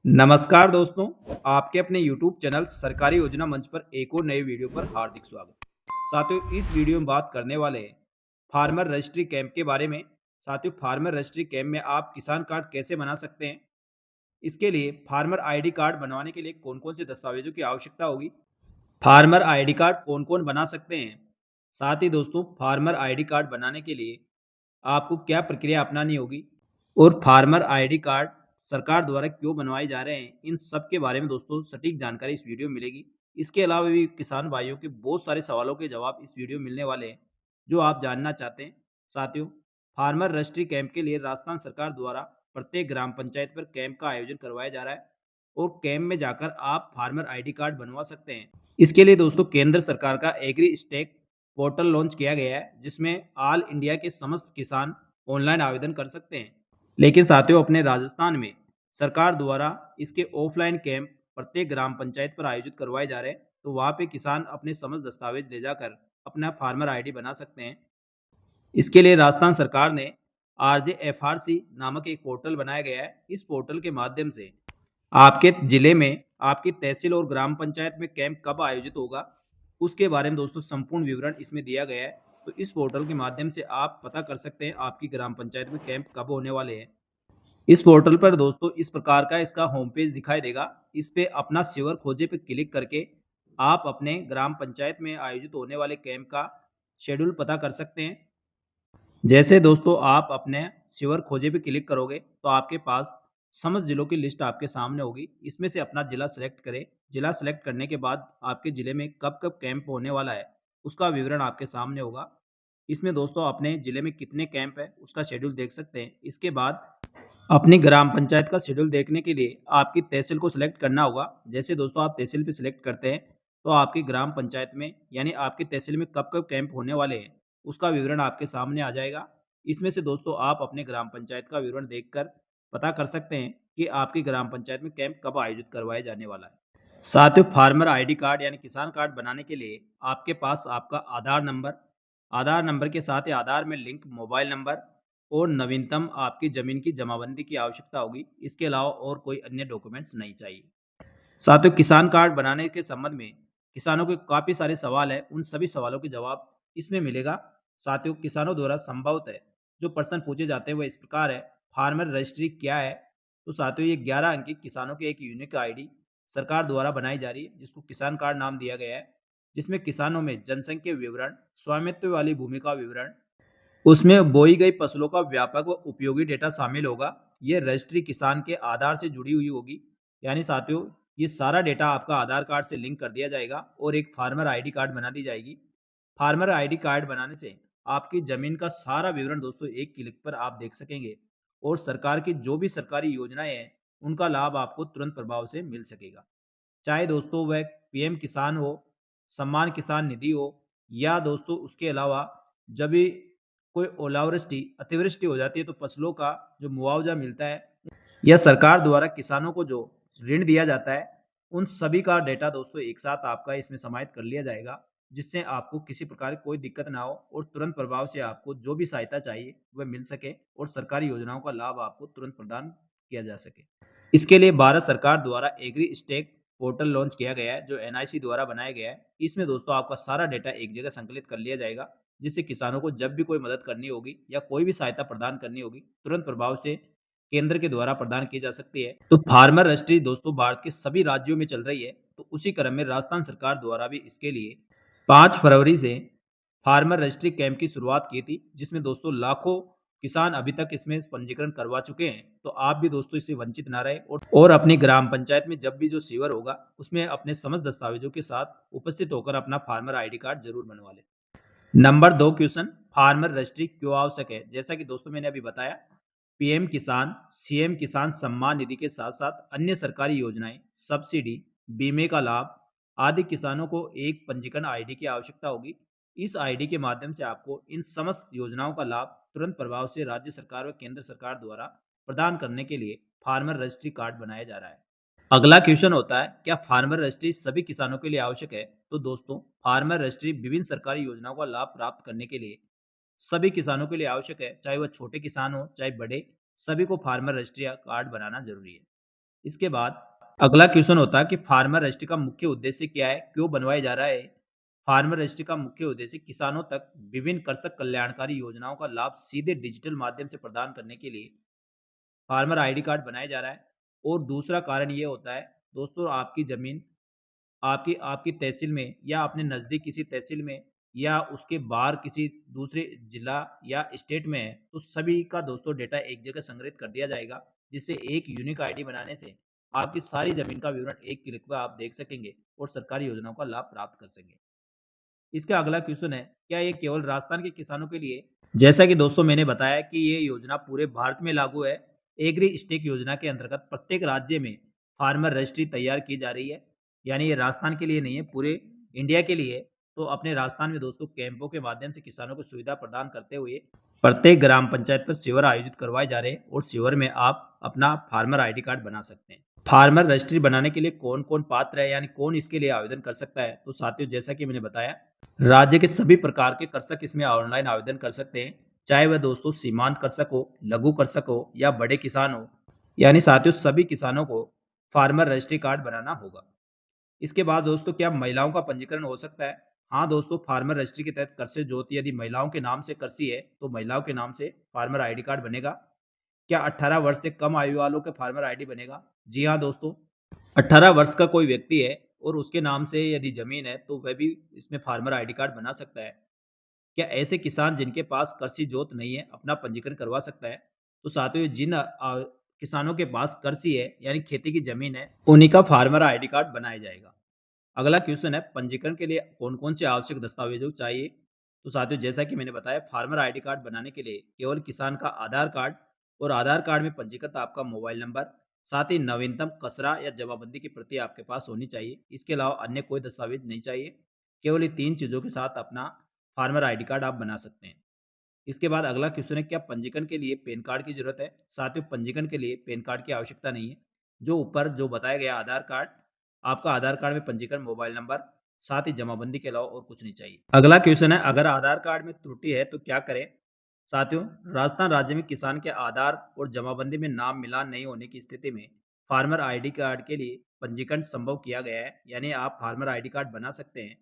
नमस्कार दोस्तों, आपके अपने YouTube चैनल सरकारी योजना मंच पर एक और नए वीडियो पर हार्दिक स्वागत। साथियों, इस वीडियो में बात करने वाले हैं फार्मर रजिस्ट्री कैंप के बारे में। साथियों, फार्मर रजिस्ट्री कैंप में आप किसान कार्ड कैसे बना सकते हैं? इसके लिए फार्मर आईडी कार्ड बनवाने के लिए कौन-कौन से दस्तावेजों की आवश्यकता होगी? फार्मर आईडी कार्ड कौन-कौन बना सकते हैं? साथ ही दोस्तों, फार्मर आईडी कार्ड बनाने के लिए आपको क्या प्रक्रिया अपनानी होगी और फार्मर आईडी कार्ड सरकार द्वारा क्यों बनवाए जा रहे हैं, इन सब के बारे में दोस्तों सटीक जानकारी इस वीडियो में मिलेगी। इसके अलावा भी किसान भाइयों के बहुत सारे सवालों के जवाब इस वीडियो में मिलने वाले हैं जो आप जानना चाहते हैं। साथियों, फार्मर रजिस्ट्री कैंप के लिए राजस्थान सरकार द्वारा प्रत्येक ग्राम पंचायत पर कैंप का आयोजन करवाया जा रहा है और कैंप में जाकर आप फार्मर आईडी कार्ड बनवा सकते हैं। इसके लिए दोस्तों केंद्र सरकार का एग्री स्टेक पोर्टल लॉन्च किया गया है जिसमें ऑल इंडिया के समस्त किसान ऑनलाइन आवेदन कर सकते हैं। लेकिन साथियों, अपने राजस्थान में सरकार द्वारा इसके ऑफलाइन कैंप प्रत्येक ग्राम पंचायत पर आयोजित करवाए जा रहे हैं, तो वहाँ पे किसान अपने समस्त दस्तावेज ले जाकर अपना फार्मर आईडी बना सकते हैं। इसके लिए राजस्थान सरकार ने RJFRC नामक एक पोर्टल बनाया गया है। इस पोर्टल के माध्यम से आपके जिले में, आपकी तहसील और ग्राम पंचायत में कैंप कब आयोजित होगा, उसके बारे में दोस्तों संपूर्ण विवरण इसमें दिया गया है। तो इस पोर्टल के माध्यम से आप पता कर सकते हैं आपकी ग्राम पंचायत में कैंप कब होने वाले हैं। इस पोर्टल पर दोस्तों इस प्रकार का इसका होम पेज दिखाई देगा। इस पे अपना सेवर खोजे पे क्लिक करके आप अपने ग्राम पंचायत में आयोजित होने वाले कैंप का शेड्यूल पता कर सकते हैं। जैसे दोस्तों आप अपने सेवर खोजे पे क्लिक करोगे तो आपके पास समस्त जिलों की लिस्ट आपके सामने होगी। इसमें से अपना जिला सेलेक्ट करें। जिला सेलेक्ट करने के बाद आपके जिले में कब कब कैंप होने वाला है उसका विवरण आपके सामने होगा। इसमें दोस्तों अपने जिले में कितने कैंप है उसका शेड्यूल देख सकते हैं। इसके बाद अपनी ग्राम पंचायत का शेड्यूल देखने के लिए आपकी तहसील को सिलेक्ट करना होगा। जैसे दोस्तों आप तहसील पे सिलेक्ट करते हैं तो आपकी ग्राम पंचायत में यानी आपकी तहसील में कब कब कैंप होने वाले हैं उसका विवरण आपके सामने आ जाएगा। इसमें से दोस्तों आप अपने ग्राम पंचायत का विवरण देखकर पता कर सकते हैं कि आपकी ग्राम पंचायत में कैंप कब आयोजित करवाया जाने वाला है। साथ ही फार्मर आईडी कार्ड यानी किसान कार्ड बनाने के लिए आपके पास आपका आधार नंबर के साथ ही आधार में लिंक मोबाइल नंबर और नवीनतम आपकी जमीन की जमाबंदी की आवश्यकता होगी। इसके अलावा और कोई अन्य डॉक्यूमेंट्स नहीं चाहिए। साथियों, किसान कार्ड बनाने के संबंध में किसानों के काफी सारे सवाल है, उन सभी सवालों के जवाब इसमें मिलेगा। साथियों, किसानों द्वारा संभवतः जो प्रश्न पूछे जाते हैं वह इस प्रकार है, फार्मर रजिस्ट्री क्या है? तो साथियों, ये 11 अंक की किसानों की एक यूनिक आईडी सरकार द्वारा बनाई जा रही है जिसको किसान कार्ड नाम दिया गया है, जिसमें किसानों में जनसंख्या विवरण, स्वामित्व वाली भूमि का विवरण, उसमें बोई गई फसलों का व्यापक व उपयोगी डेटा शामिल होगा। ये रजिस्ट्री किसान के आधार से जुड़ी हुई होगी। यानी साथियों, ये सारा डेटा आपका आधार कार्ड से लिंक कर दिया जाएगा और एक फार्मर आईडी कार्ड बना दी जाएगी। फार्मर आईडी कार्ड बनाने से आपकी जमीन का सारा विवरण दोस्तों एक क्लिक पर आप देख सकेंगे और सरकार की जो भी सरकारी योजनाएं हैं उनका लाभ आपको तुरंत प्रभाव से मिल सकेगा। चाहे दोस्तों वह पीएम किसान हो, सम्मान किसान निधि हो, या दोस्तों उसके अलावा जब भी कोई ओलावृष्टि, अतिवृष्टि हो जाती है तो फसलों का जो मुआवजा मिलता है या सरकार द्वारा किसानों को जो ऋण दिया जाता है, उन सभी का डेटा दोस्तों एक साथ आपका इसमें समाहित कर लिया जाएगा, जिससे आपको किसी प्रकार की कोई दिक्कत ना हो और तुरंत प्रभाव से आपको जो भी सहायता चाहिए वह मिल सके और सरकारी योजनाओं का लाभ आपको तुरंत प्रदान किया जा सके। इसके लिए भारत सरकार द्वारा एग्री स्टेक पोर्टल लॉन्च किया गया है जो एनआईसी द्वारा बनाया गया है। इसमें दोस्तों आपका सारा डेटा एक जगह संकलित कर लिया जाएगा, जिससे किसानों को जब भी कोई मदद करनी होगी या कोई भी सहायता प्रदान करनी होगी तुरंत प्रभाव से केंद्र के द्वारा प्रदान की जा सकती है। तो फार्मर रजिस्ट्री दोस्तों भारत के सभी राज्यों में चल रही है, तो उसी क्रम में राजस्थान सरकार द्वारा भी इसके लिए 5 फरवरी से फार्मर रजिस्ट्री कैंप की शुरुआत की थी, जिसमें दोस्तों लाखों किसान अभी तक इसमें पंजीकरण करवा चुके हैं। तो आप भी दोस्तों इससे वंचित ना रहे और अपनी ग्राम पंचायत में जब भी जो शिविर होगा उसमें अपने समस्त दस्तावेजों के साथ उपस्थित होकर अपना फार्मर आईडी कार्ड जरूर बनवा लें। नंबर 2 क्वेश्चन, फार्मर रजिस्ट्री क्यों आवश्यक है? जैसा कि दोस्तों मैंने अभी बताया, पीएम किसान, सीएम किसान सम्मान निधि के साथ साथ अन्य सरकारी योजनाएं, सब्सिडी, बीमे का लाभ आदि किसानों को एक पंजीकरण आईडी की आवश्यकता होगी। इस आईडी के माध्यम से आपको इन समस्त योजनाओं का लाभ तुरंत प्रभाव से राज्य सरकार व केंद्र सरकार द्वारा प्रदान करने के लिए फार्मर रजिस्ट्री कार्ड बनाया जा रहा है। अगला क्वेश्चन होता है, क्या फार्मर रजिस्ट्री सभी किसानों के लिए आवश्यक है? तो दोस्तों, फार्मर रजिस्ट्री विभिन्न सरकारी योजनाओं का लाभ प्राप्त करने के लिए सभी किसानों के लिए आवश्यक है। चाहे वह छोटे किसान हो चाहे बड़े, सभी को फार्मर रजिस्ट्री कार्ड बनाना जरूरी है। इसके बाद अगला क्वेश्चन होता है कि फार्मर रजिस्ट्री का मुख्य उद्देश्य क्या है? क्यों बनवाया जा रहा है? फार्मर रजिस्ट्री का मुख्य उद्देश्य किसानों तक विभिन्न कृषक कल्याणकारी योजनाओं का लाभ सीधे डिजिटल माध्यम से प्रदान करने के लिए फार्मर आईडी कार्ड बनाया जा रहा है। और दूसरा कारण ये होता है दोस्तों, आपकी ज़मीन आपकी आपकी तहसील में या अपने नज़दीक किसी तहसील में या उसके बाहर किसी दूसरे जिला या स्टेट में है, तो सभी का दोस्तों डेटा एक जगह संग्रहित कर दिया जाएगा, जिससे एक यूनिक आईडी बनाने से आपकी सारी ज़मीन का विवरण एक क्लिक पर आप देख सकेंगे और सरकारी योजनाओं का लाभ प्राप्त कर सकेंगे। इसका अगला क्वेश्चन है, क्या ये केवल राजस्थान के किसानों के लिए? जैसा कि दोस्तों मैंने बताया कि ये योजना पूरे भारत में लागू है। एग्री स्टेक योजना के अंतर्गत प्रत्येक राज्य में फार्मर रजिस्ट्री तैयार की जा रही है। यानी ये राजस्थान के लिए नहीं है, पूरे इंडिया के लिए है। तो अपने राजस्थान में दोस्तों कैंपों के माध्यम से किसानों को सुविधा प्रदान करते हुए प्रत्येक ग्राम पंचायत पर शिविर आयोजित करवाए जा रहे हैं और शिविर में आप अपना फार्मर आईडी कार्ड बना सकते हैं। फार्मर रजिस्ट्री बनाने के लिए कौन-कौन पात्र है, यानी कौन इसके लिए आवेदन कर सकता है? तो साथियों, जैसा कि मैंने बताया, राज्य के सभी प्रकार के कृषक इसमें ऑनलाइन आवेदन कर सकते हैं, चाहे वह दोस्तों सीमांत कृषक हो, लघु कृषक हो या बड़े किसान हो। यानी साथियों, सभी किसानों को फार्मर रजिस्ट्री कार्ड बनाना होगा। इसके बाद दोस्तों, क्या महिलाओं का पंजीकरण हो सकता है? हाँ दोस्तों, फार्मर रजिस्ट्री के तहत कृषि ज्योति यदि महिलाओं के नाम से कृषि है, तो महिलाओं के नाम से फार्मर आईडी कार्ड बनेगा। क्या 18 वर्ष से कम आयु वालों के फार्मर आईडी बनेगा? जी हाँ दोस्तों, 18 वर्ष का कोई व्यक्ति है और उसके नाम से यदि ज़मीन है, तो वह भी इसमें फार्मर आईडी कार्ड बना सकता है। क्या ऐसे किसान जिनके पास कृषि जोत नहीं है, अपना पंजीकरण करवा सकता है? तो साथियों, जिन किसानों के पास कृषि है, यानी खेती की ज़मीन है, उन्हीं का फार्मर आईडी कार्ड बनाया जाएगा। अगला क्वेश्चन है, पंजीकरण के लिए कौन-कौन से आवश्यक दस्तावेजों चाहिए? तो साथियों, जैसा कि मैंने बताया, फार्मर आईडी कार्ड बनाने के लिए केवल किसान का आधार कार्ड और आधार कार्ड में पंजीकृत आपका मोबाइल नंबर, साथ ही नवीनतम खसरा या जमाबंदी की प्रति आपके पास होनी चाहिए। इसके अलावा अन्य कोई दस्तावेज नहीं चाहिए। केवल ये 3 चीज़ों के साथ अपना फार्मर आईडी कार्ड आप बना सकते हैं। इसके बाद अगला क्वेश्चन है, क्या पंजीकरण के लिए पैन कार्ड की ज़रूरत है? साथियों, पंजीकरण के लिए पैन कार्ड की आवश्यकता नहीं है। जो ऊपर जो बताया गया आधार कार्ड, आपका आधार कार्ड में पंजीकरण मोबाइल नंबर, साथ ही जमाबंदी के अलावा और कुछ नहीं चाहिए। अगला क्वेश्चन है, अगर आधार कार्ड में त्रुटि है तो क्या करें? साथियों, राजस्थान राज्य में किसान के आधार और जमाबंदी में नाम मिलान नहीं होने की स्थिति में फार्मर आईडी कार्ड के लिए पंजीकरण संभव किया गया है, यानी आप फार्मर आईडी कार्ड बना सकते हैं।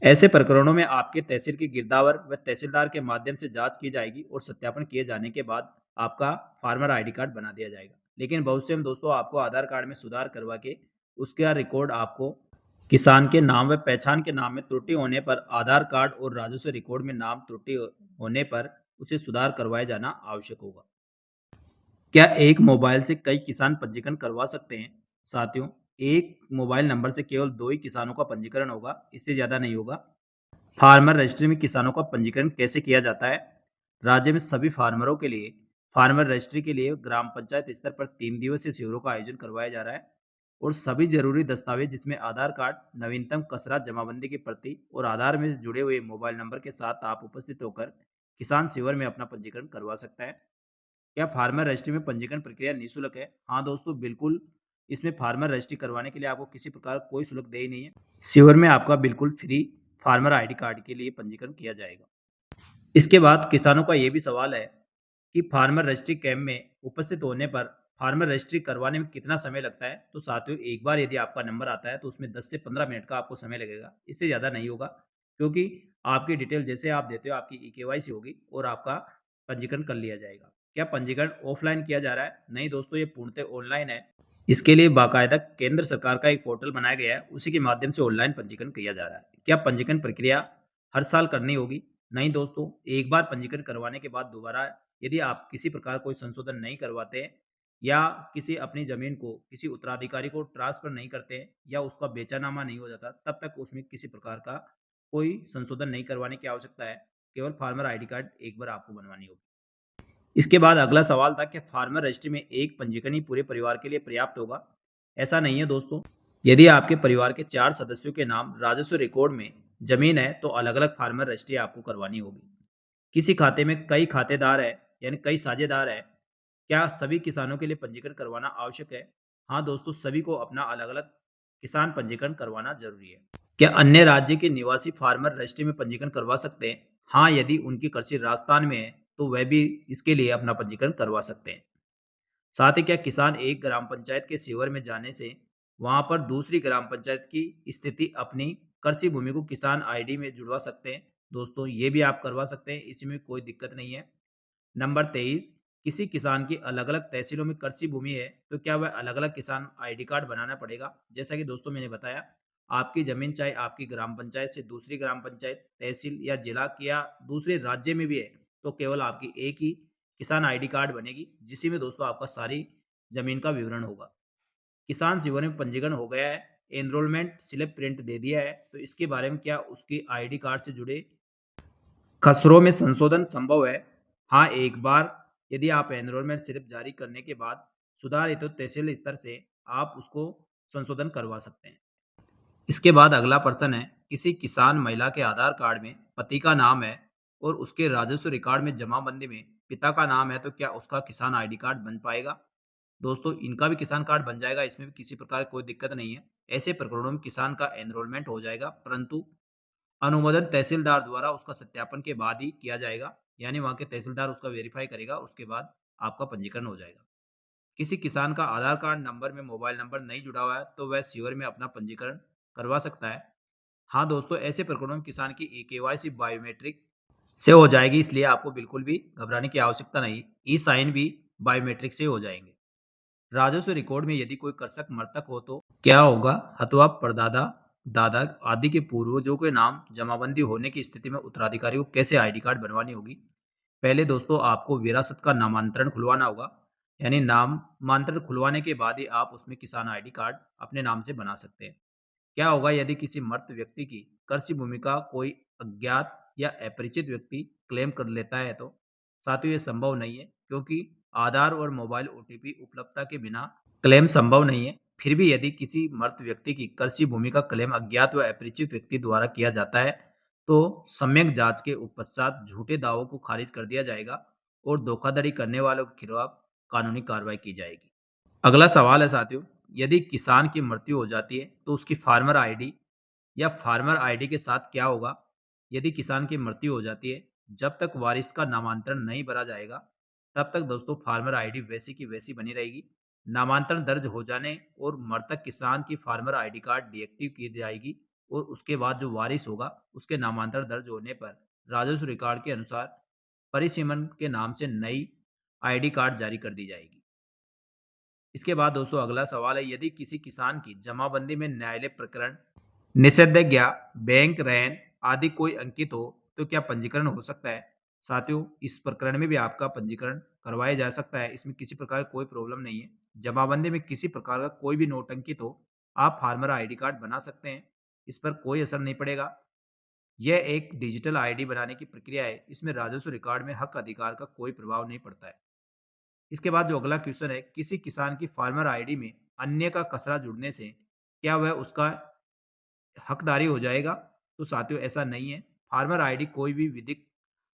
ऐसे प्रकरणों में आपके तहसील की गिरदावर व तहसीलदार के माध्यम से जांच की जाएगी और सत्यापन किए जाने के बाद आपका फार्मर आईडी कार्ड बना दिया जाएगा। लेकिन भविष्य में दोस्तों, आपको आधार कार्ड में सुधार करवा के उसका रिकॉर्ड आपको किसान के नाम व पहचान के नाम में त्रुटि होने पर आधार कार्ड और राजस्व रिकॉर्ड में नाम त्रुटि होने पर उसे सुधार करवाया जाना आवश्यक होगा। क्या एक मोबाइल से कई किसान पंजीकरण करवा सकते हैं? साथियों, एक मोबाइल नंबर से केवल 2 ही किसानों का पंजीकरण होगा, इससे ज़्यादा नहीं होगा। फार्मर रजिस्ट्री में किसानों का पंजीकरण कैसे किया जाता है? राज्य में सभी फार्मरों के लिए फार्मर रजिस्ट्री के लिए ग्राम पंचायत स्तर पर 3 दिवसीय शिविरों का आयोजन करवाया जा रहा है और सभी जरूरी दस्तावेज जिसमें आधार कार्ड, नवीनतम खसरा जमाबंदी की प्रति और आधार में जुड़े हुए मोबाइल नंबर के साथ आप उपस्थित होकर किसान शिविर में अपना पंजीकरण करवा सकता है। क्या फार्मर रजिस्ट्री में पंजीकरण प्रक्रिया निःशुल्क है? हाँ दोस्तों, बिल्कुल। इसमें फार्मर रजिस्ट्री करवाने के लिए आपको किसी प्रकार कोई शुल्क दे ही नहीं है। शिविर में आपका बिल्कुल फ्री फार्मर आईडी कार्ड के लिए पंजीकरण किया जाएगा। इसके बाद किसानों का ये भी सवाल है कि फार्मर रजिस्ट्री कैंप में उपस्थित होने पर फार्मर रजिस्ट्री करवाने में कितना समय लगता है? तो साथियों, एक बार यदि आपका नंबर आता है तो उसमें 10 से 15 मिनट का आपको समय लगेगा, इससे ज़्यादा नहीं होगा। क्योंकि आपकी डिटेल जैसे आप देते हो, आपकी ई-केवाईसी होगी और आपका पंजीकरण कर लिया जाएगा। क्या पंजीकरण ऑफलाइन किया जा रहा है? नहीं दोस्तों, ये पूर्णतः ऑनलाइन है। इसके लिए बाकायदा केंद्र सरकार का एक पोर्टल बनाया गया है, उसी के माध्यम से ऑनलाइन पंजीकरण किया जा रहा है। क्या पंजीकरण प्रक्रिया हर साल करनी होगी? नहीं दोस्तों, एक बार पंजीकरण करवाने के बाद दोबारा यदि आप किसी प्रकार कोई संशोधन नहीं करवाते हैं या किसी अपनी ज़मीन को किसी उत्तराधिकारी को ट्रांसफ़र नहीं करते हैं या उसका बेचानामा नहीं हो जाता, तब तक उसमें किसी प्रकार का कोई संशोधन नहीं करवाने की आवश्यकता है। केवल फार्मर आईडी कार्ड एक बार आपको बनवानी होगी। इसके बाद अगला सवाल था कि फार्मर रजिस्ट्री में एक पंजीकरण ही पूरे परिवार के लिए पर्याप्त होगा? ऐसा नहीं है दोस्तों। यदि आपके परिवार के 4 सदस्यों के नाम राजस्व रिकॉर्ड में ज़मीन है, तो अलग-अलग फार्मर रजिस्ट्री आपको करवानी होगी। किसी खाते में कई खातेदार हैं, यानी कई साझेदार हैं, क्या सभी किसानों के लिए पंजीकरण करवाना आवश्यक है? हाँ दोस्तों, सभी को अपना अलग-अलग किसान पंजीकरण करवाना ज़रूरी है। क्या अन्य राज्य के निवासी फार्मर रजिस्ट्री में पंजीकरण करवा सकते हैं? हाँ, यदि उनकी कृषि राजस्थान में है, तो वह भी इसके लिए अपना पंजीकरण करवा सकते हैं। साथ ही क्या किसान एक ग्राम पंचायत के शिविर में जाने से वहां पर दूसरी ग्राम पंचायत की स्थिति अपनी कृषि भूमि को किसान आईडी में जुड़वा सकते हैं। दोस्तों ये भी आप करवा सकते हैं, इसमें कोई दिक्कत नहीं है। नंबर 23, किसी किसान की अलग-अलग तहसीलों में कृषि भूमि है, तो क्या वह अलग-अलग किसान आईडी कार्ड बनाना पड़ेगा? जैसा कि दोस्तों मैंने बताया, आपकी ज़मीन चाहे आपकी ग्राम पंचायत से दूसरी ग्राम पंचायत, तहसील या जिला की या दूसरे राज्य में भी है, तो केवल आपकी एक ही किसान आईडी कार्ड बनेगी, जिसी में दोस्तों आपका सारी ज़मीन का विवरण होगा। किसान शिविर में पंजीकरण हो गया है, एनरोलमेंट स्लिप प्रिंट दे दिया है, तो इसके बारे में क्या उसकी आईडी कार्ड से जुड़े खसरों में संशोधन संभव है? हाँ, एक बार यदि आप एनरोलमेंट स्लिप जारी करने के बाद सुधार हेतु तहसील स्तर से आप उसको संशोधन करवा सकते हैं। इसके बाद अगला प्रश्न है, किसी किसान महिला के आधार कार्ड में पति का नाम है और उसके राजस्व रिकॉर्ड में जमाबंदी में पिता का नाम है, तो क्या उसका किसान आईडी कार्ड बन पाएगा? दोस्तों इनका भी किसान कार्ड बन जाएगा, इसमें भी किसी प्रकार की कोई दिक्कत नहीं है। ऐसे प्रकरणों में किसान का एनरोलमेंट हो जाएगा, परंतु अनुमोदन तहसीलदार द्वारा उसका सत्यापन के बाद ही किया जाएगा, यानी वहाँ के तहसीलदार उसका वेरीफाई करेगा, उसके बाद आपका पंजीकरण हो जाएगा। किसी किसान का आधार कार्ड नंबर में मोबाइल नंबर नहीं जुड़ा हुआ है, तो वह शिविर में अपना पंजीकरण करवा सकता है। हाँ दोस्तों, ऐसे प्रकरणों में किसान की केवाईसी बायोमेट्रिक से हो जाएगी, इसलिए आपको बिल्कुल भी घबराने की आवश्यकता नहीं। ई साइन भी बायोमेट्रिक से हो जाएंगे। राजस्व रिकॉर्ड में यदि कोई कृषक मृतक हो तो क्या होगा? अथवा परदादा, दादा आदि के पूर्वजों के नाम जमाबंदी होने की स्थिति में उत्तराधिकारी को कैसे आईडी कार्ड बनवानी होगी? पहले दोस्तों आपको विरासत का नामांतरण खुलवाना होगा, यानी नामांतरण खुलवाने के बाद ही आप उसमें किसान आईडी कार्ड अपने नाम से बना सकते हैं। क्या होगा यदि किसी मृत व्यक्ति की कृषि भूमि का कोई अज्ञात या अपरिचित व्यक्ति क्लेम कर लेता है तो? साथियों ये संभव नहीं है, क्योंकि आधार और मोबाइल ओटीपी उपलब्धता के बिना क्लेम संभव नहीं है। फिर भी यदि किसी मृत व्यक्ति की कृषि भूमि का क्लेम अज्ञात व अपरिचित व्यक्ति द्वारा किया जाता है, तो सम्यक जांच के उपपश्चात झूठे दावों को खारिज कर दिया जाएगा और धोखाधड़ी करने वालों के खिलाफ कानूनी कार्रवाई की जाएगी। अगला सवाल है साथियों, यदि किसान की मृत्यु हो जाती है तो उसकी फार्मर आईडी या फार्मर आईडी के साथ क्या होगा? यदि किसान की मृत्यु हो जाती है, जब तक वारिस का नामांतरण नहीं भरा जाएगा, तब तक दोस्तों फार्मर आईडी वैसी की वैसी बनी रहेगी। नामांतरण दर्ज हो जाने और मृतक किसान की फार्मर आईडी कार्ड डीएक्टिव की जाएगी और उसके बाद जो वारिस होगा, उसके नामांतरण दर्ज होने पर राजस्व रिकॉर्ड के अनुसार परिसीमन के नाम से नई आईडी कार्ड जारी कर दी जाएगी। इसके बाद दोस्तों अगला सवाल है, यदि किसी किसान की जमाबंदी में न्यायालय प्रकरण, निषेधाज्ञा, बैंक ऋण आदि कोई अंकित हो, तो क्या पंजीकरण हो सकता है? साथियों इस प्रकरण में भी आपका पंजीकरण करवाया जा सकता है, इसमें किसी प्रकार का कोई प्रॉब्लम नहीं है। जमाबंदी में किसी प्रकार का कोई भी नोट अंकित हो, आप फार्मर आईडी कार्ड बना सकते हैं, इस पर कोई असर नहीं पड़ेगा। यह एक डिजिटल आईडी बनाने की प्रक्रिया है, इसमें राजस्व रिकॉर्ड में हक अधिकार का कोई प्रभाव नहीं पड़ता है। इसके बाद जो अगला क्वेश्चन है, किसी किसान की फार्मर आईडी में अन्य का कसरा जुड़ने से क्या वह उसका हकदारी हो जाएगा? तो साथियों ऐसा नहीं है। फार्मर आईडी कोई भी विधिक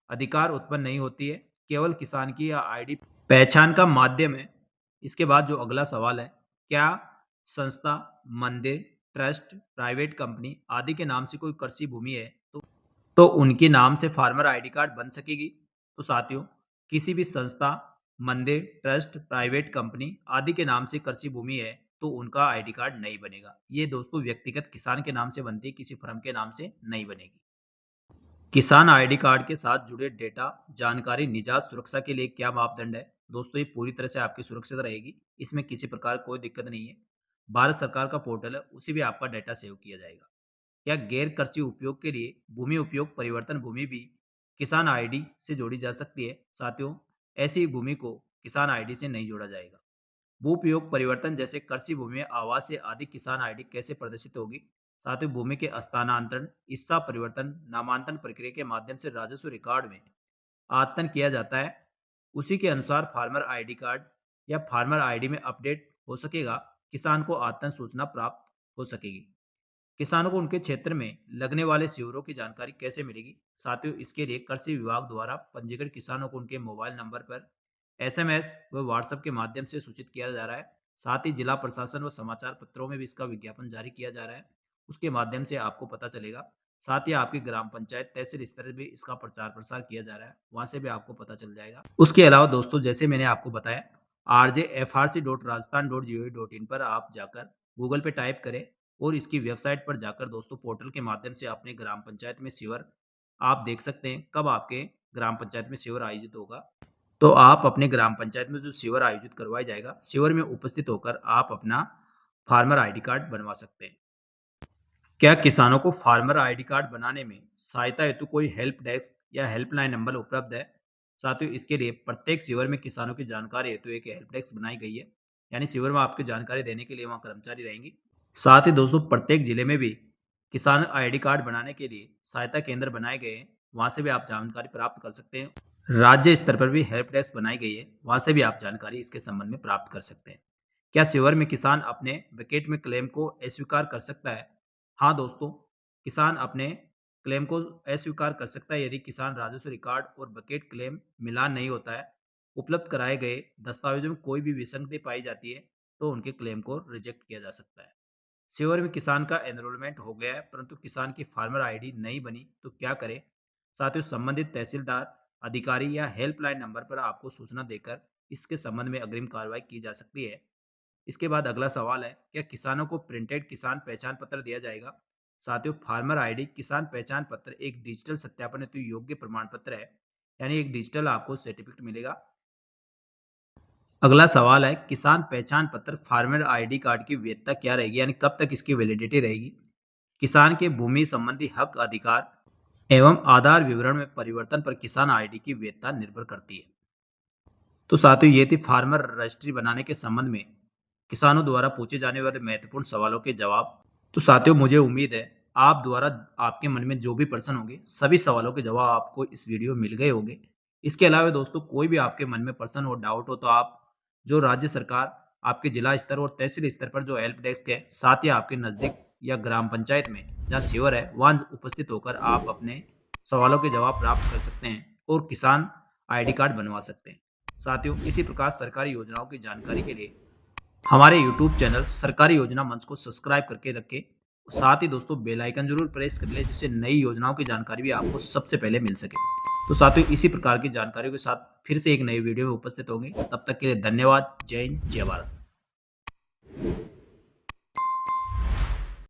अधिकार उत्पन्न नहीं होती है, केवल किसान की यह आईडी पहचान का माध्यम है। इसके बाद जो अगला सवाल है, क्या संस्था, मंदिर, ट्रस्ट, प्राइवेट कंपनी आदि के नाम से कोई कृषि भूमि है तो उनके नाम से फार्मर आईडी कार्ड बन सकेगी? तो साथियों किसी भी संस्था, मंदिर, ट्रस्ट, प्राइवेट कंपनी आदि के नाम से कृषि भूमि है तो उनका आईडी कार्ड नहीं बनेगा। ये दोस्तों व्यक्तिगत किसान के नाम से बनती है, किसी फर्म के नाम से नहीं बनेगी। किसान आईडी कार्ड के साथ जुड़े डेटा जानकारी निजात सुरक्षा के लिए क्या मापदंड है? दोस्तों ये पूरी तरह से आपकी सुरक्षित रहेगी, इसमें किसी प्रकार कोई दिक्कत नहीं है। भारत सरकार का पोर्टल है, उसी भी आपका डेटा सेव किया जाएगा। क्या गैर कृषि उपयोग के लिए भूमि उपयोग परिवर्तन भूमि भी किसान आईडी से जोड़ी जा सकती है? साथियों ऐसी भूमि को किसान आईडी से नहीं जोड़ा जाएगा। भू उपयोग परिवर्तन जैसे कृषि भूमि में आवास से आदि किसान आईडी कैसे प्रदर्शित होगी? साथियों भूमि के स्थानांतरण, हिस्सा परिवर्तन, नामांतरण प्रक्रिया के माध्यम से राजस्व रिकॉर्ड में आतन किया जाता है। उसी के अनुसार फार्मर आईडी कार्ड या फार्मर आईडी में अपडेट हो सकेगा, किसान को आतन सूचना प्राप्त हो सकेगी। किसानों को उनके क्षेत्र में लगने वाले शिविरों की जानकारी कैसे मिलेगी? साथियों इसके लिए कृषि विभाग द्वारा पंजीकृत किसानों को उनके मोबाइल नंबर पर एसएमएस व व्हाट्सएप के माध्यम से सूचित किया जा रहा है। साथ ही जिला प्रशासन व समाचार पत्रों में भी इसका विज्ञापन जारी किया जा रहा है, उसके माध्यम से आपको पता चलेगा। साथ ही आपकी ग्राम पंचायत तहसील स्तर पर भी इसका प्रचार प्रसार किया जा रहा है, वहां से भी आपको पता चल जाएगा। उसके अलावा दोस्तों जैसे मैंने आपको बताया, rjfrc.rajasthan.gov.in पर आप जाकर गूगल पे टाइप करें और इसकी वेबसाइट पर जाकर दोस्तों पोर्टल के माध्यम से अपने ग्राम पंचायत में शिविर आप देख सकते हैं कब आपके ग्राम पंचायत में शिविर आयोजित होगा। तो आप अपने ग्राम पंचायत में जो शिविर आयोजित करवाया जाएगा, शिविर में उपस्थित होकर आप अपना फार्मर आईडी कार्ड बनवा सकते हैं। क्या किसानों को फार्मर आईडी कार्ड बनाने में सहायता हेतु कोई हेल्प डेस्क या हेल्पलाइन नंबर उपलब्ध है? साथियों, इसके लिए प्रत्येक शिविर में किसानों की जानकारी हेतु एक हेल्प डेस्क बनाई गई है, यानी शिविर में आपकी जानकारी देने के लिए वहाँ कर्मचारी रहेंगी। साथ ही दोस्तों प्रत्येक जिले में भी किसान आईडी कार्ड बनाने के लिए सहायता केंद्र बनाए गए हैं, वहाँ से भी आप जानकारी प्राप्त कर सकते हैं। राज्य स्तर पर भी हेल्प डेस्क बनाई गई है, वहाँ से भी आप जानकारी इसके संबंध में प्राप्त कर सकते हैं। क्या शिविर में किसान अपने बकेट में क्लेम को अस्वीकार कर सकता है? हाँ दोस्तों, किसान अपने क्लेम को अस्वीकार कर सकता है यदि किसान राजस्व रिकॉर्ड और बकेट क्लेम मिलान नहीं होता है, उपलब्ध कराए गए दस्तावेजों में कोई भी विसंगति पाई जाती है, तो उनके क्लेम को रिजेक्ट किया जा सकता है। शिविर में किसान का एनरोलमेंट हो गया है परंतु किसान की फार्मर आईडी नहीं बनी तो क्या करें? साथियों, संबंधित तहसीलदार, अधिकारी या हेल्पलाइन नंबर पर आपको सूचना देकर इसके संबंध में अग्रिम कार्रवाई की जा सकती है। इसके बाद अगला सवाल है, क्या किसानों को प्रिंटेड किसान पहचान पत्र दिया जाएगा? साथियों, फार्मर आईडी किसान पहचान पत्र एक डिजिटल सत्यापन हेतु योग्य प्रमाण पत्र है, यानी एक डिजिटल आपको सर्टिफिकेट मिलेगा। अगला सवाल है, किसान पहचान पत्र फार्मर आईडी कार्ड की वैधता क्या रहेगी, यानी कब तक इसकी वैलिडिटी रहेगी? किसान के भूमि संबंधी हक अधिकार एवं आधार विवरण में परिवर्तन पर किसान आईडी की वैधता निर्भर करती है। तो साथियों, ये थी फार्मर रजिस्ट्री बनाने के संबंध में किसानों द्वारा पूछे जाने वाले महत्वपूर्ण सवालों के जवाब। तो साथियों, मुझे उम्मीद है आप द्वारा आपके मन में जो भी प्रश्न होंगे सभी सवालों के जवाब आपको इस वीडियो में मिल गए होंगे। इसके अलावा दोस्तों कोई भी आपके मन में प्रश्न हो, डाउट हो, तो आप जो राज्य सरकार आपके जिला स्तर और तहसील स्तर पर जो हेल्प डेस्क है, साथ ही आपके नज़दीक या ग्राम पंचायत में जहाँ शिविर है वहाँ उपस्थित होकर आप अपने सवालों के जवाब प्राप्त कर सकते हैं और किसान आईडी कार्ड बनवा सकते हैं। साथियों, इसी प्रकार सरकारी योजनाओं की जानकारी के लिए हमारे YouTube चैनल सरकारी योजना मंच को सब्सक्राइब करके रखें। साथ ही दोस्तों बेल आइकन जरूर प्रेस कर लें जिससे नई योजनाओं की जानकारी भी आपको सबसे पहले मिल सके। तो साथियों, इसी प्रकार की जानकारियों के साथ फिर से एक नई वीडियो में उपस्थित होंगे। तब तक के लिए धन्यवाद। जय हिंद, जय भारत।